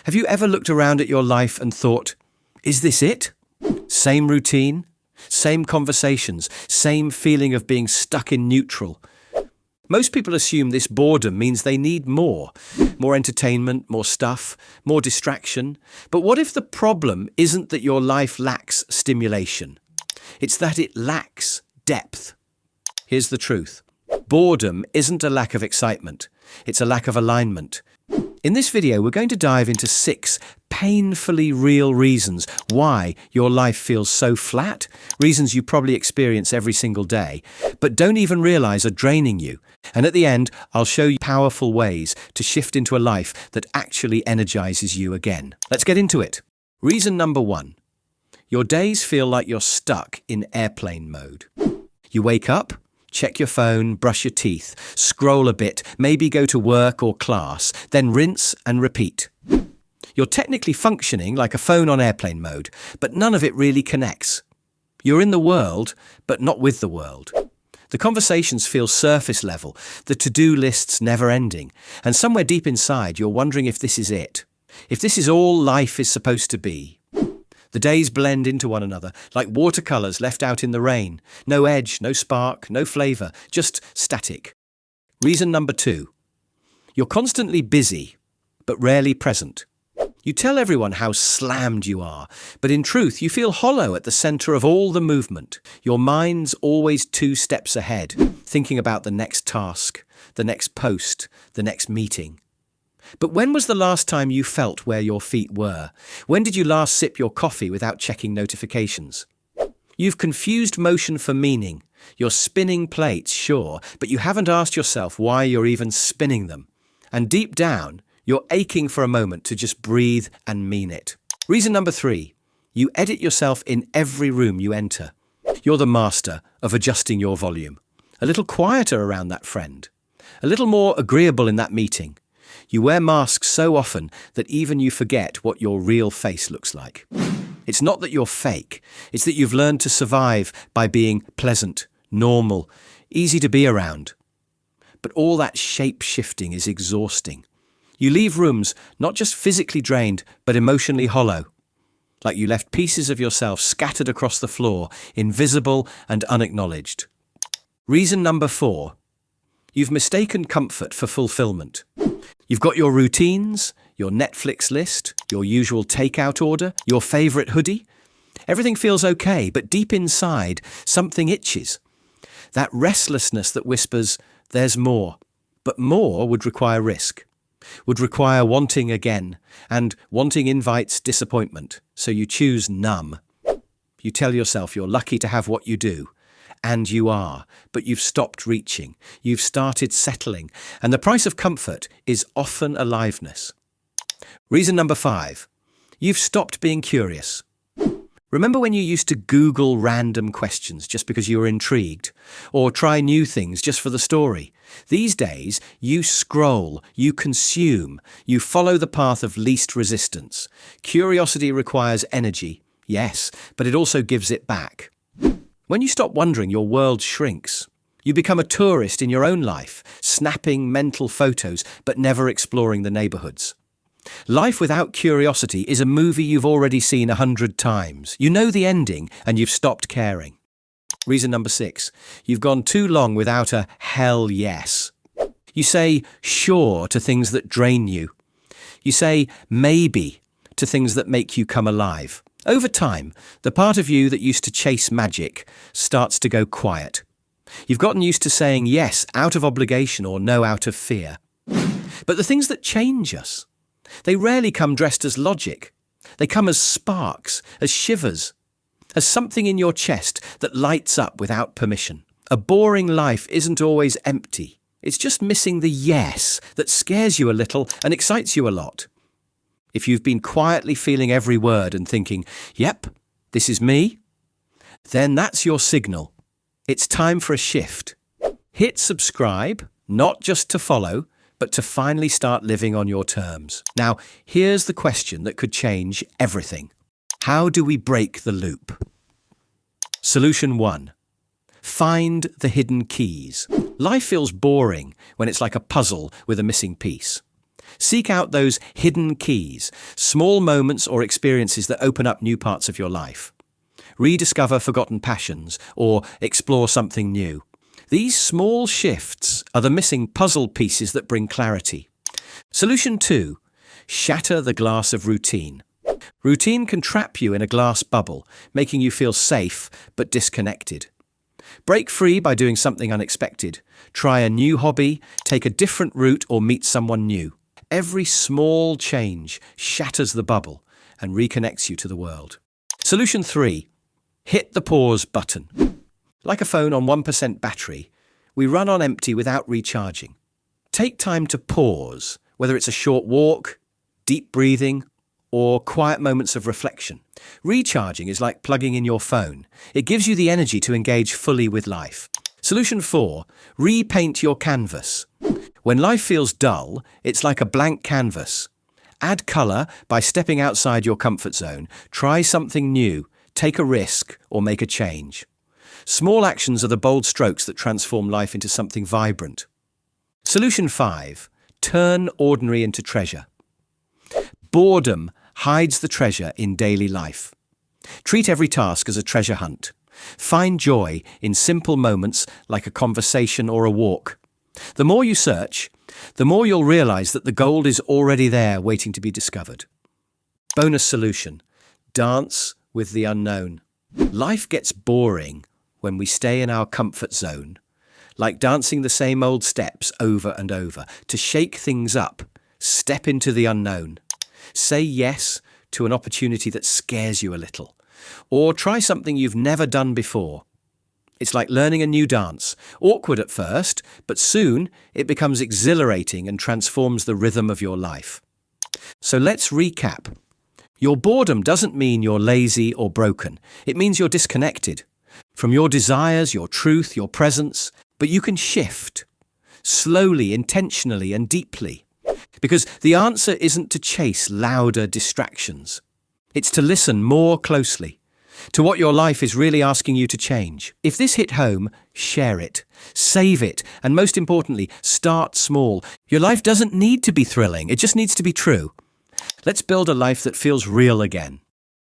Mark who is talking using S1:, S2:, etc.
S1: Have you ever looked around at your life and thought, is this it? Same routine, same conversations, same feeling of being stuck in neutral. Most people assume this boredom means they need more entertainment, more stuff, more distraction. But what if the problem isn't that your life lacks stimulation? It's that it lacks depth. Here's the truth. Boredom isn't a lack of excitement. It's a lack of alignment. In this video, we're going to dive into 6 painfully real reasons why your life feels so flat, reasons you probably experience every single day, but don't even realize are draining you. And at the end, I'll show you powerful ways to shift into a life that actually energizes you again. Let's get into it. Reason number 1. Your days feel like you're stuck in airplane mode. You wake up, check your phone, brush your teeth, scroll a bit, maybe go to work or class, then rinse and repeat. You're technically functioning like a phone on airplane mode, but none of it really connects. You're in the world, but not with the world. The conversations feel surface level, the to-do lists never ending, and somewhere deep inside you're wondering if this is it. If this is all life is supposed to be. The days blend into one another, like watercolours left out in the rain. No edge, no spark, no flavour, just static. Reason number 2. You're constantly busy, but rarely present. You tell everyone how slammed you are, but in truth you feel hollow at the centre of all the movement. Your mind's always 2 steps ahead, thinking about the next task, the next post, the next meeting. But when was the last time you felt where your feet were? When did you last sip your coffee without checking notifications? You've confused motion for meaning. You're spinning plates, sure, but you haven't asked yourself why you're even spinning them. And deep down, you're aching for a moment to just breathe and mean it. Reason number 3. You edit yourself in every room you enter. You're the master of adjusting your volume. A little quieter around that friend. A little more agreeable in that meeting. You wear masks so often that even you forget what your real face looks like. It's not that you're fake, it's that you've learned to survive by being pleasant, normal, easy to be around. But all that shape-shifting is exhausting. You leave rooms not just physically drained, but emotionally hollow. Like you left pieces of yourself scattered across the floor, invisible and unacknowledged. Reason number 4. You've mistaken comfort for fulfillment. You've got your routines, your Netflix list, your usual takeout order, your favourite hoodie. Everything feels okay, but deep inside, something itches. That restlessness that whispers, there's more. But more would require risk, would require wanting again, and wanting invites disappointment, so you choose numb. You tell yourself you're lucky to have what you do. And you are, but you've stopped reaching, you've started settling, and the price of comfort is often aliveness. Reason number 5. You've stopped being curious. Remember when you used to Google random questions just because you were intrigued, or try new things just for the story? These days, you scroll, you consume, you follow the path of least resistance. Curiosity requires energy, yes, but it also gives it back. When you stop wondering, your world shrinks. You become a tourist in your own life, snapping mental photos, but never exploring the neighbourhoods. Life without curiosity is a movie you've already seen 100 times. You know the ending, and you've stopped caring. Reason number 6. You've gone too long without a hell yes. You say sure to things that drain you. You say maybe to things that make you come alive. Over time, the part of you that used to chase magic starts to go quiet. You've gotten used to saying yes out of obligation or no out of fear. But the things that change us, they rarely come dressed as logic. They come as sparks, as shivers, as something in your chest that lights up without permission. A boring life isn't always empty. It's just missing the yes that scares you a little and excites you a lot. If you've been quietly feeling every word and thinking, yep, this is me, then that's your signal. It's time for a shift. Hit subscribe, not just to follow, but to finally start living on your terms. Now, here's the question that could change everything. How do we break the loop? Solution 1. Find the hidden keys. Life feels boring when it's like a puzzle with a missing piece. Seek out those hidden keys, small moments or experiences that open up new parts of your life. Rediscover forgotten passions or explore something new. These small shifts are the missing puzzle pieces that bring clarity. Solution 2. Shatter the glass of routine. Routine can trap you in a glass bubble, making you feel safe but disconnected. Break free by doing something unexpected. Try a new hobby, take a different route, or meet someone new. Every small change shatters the bubble and reconnects you to the world. Solution 3. Hit the pause button. Like a phone on 1% battery, we run on empty without recharging. Take time to pause, whether it's a short walk, deep breathing, or quiet moments of reflection. Recharging is like plugging in your phone. It gives you the energy to engage fully with life. Solution 4. Repaint your canvas. When life feels dull, it's like a blank canvas. Add colour by stepping outside your comfort zone. Try something new, take a risk, or make a change. Small actions are the bold strokes that transform life into something vibrant. Solution 5. Turn ordinary into treasure. Boredom hides the treasure in daily life. Treat every task as a treasure hunt. Find joy in simple moments like a conversation or a walk. The more you search, the more you'll realize that the gold is already there waiting to be discovered. Bonus solution. Dance with the unknown. Life gets boring when we stay in our comfort zone, like dancing the same old steps over and over. To shake things up, step into the unknown. Say yes to an opportunity that scares you a little, or try something you've never done before. It's like learning a new dance. Awkward at first, but soon it becomes exhilarating and transforms the rhythm of your life. So let's recap. Your boredom doesn't mean you're lazy or broken. It means you're disconnected from your desires, your truth, your presence. But you can shift slowly, intentionally, and deeply. Because the answer isn't to chase louder distractions. It's to listen more closely to what your life is really asking you to change. If this hit home, share it, save it, and most importantly, start small. Your life doesn't need to be thrilling, it just needs to be true. Let's build a life that feels real again.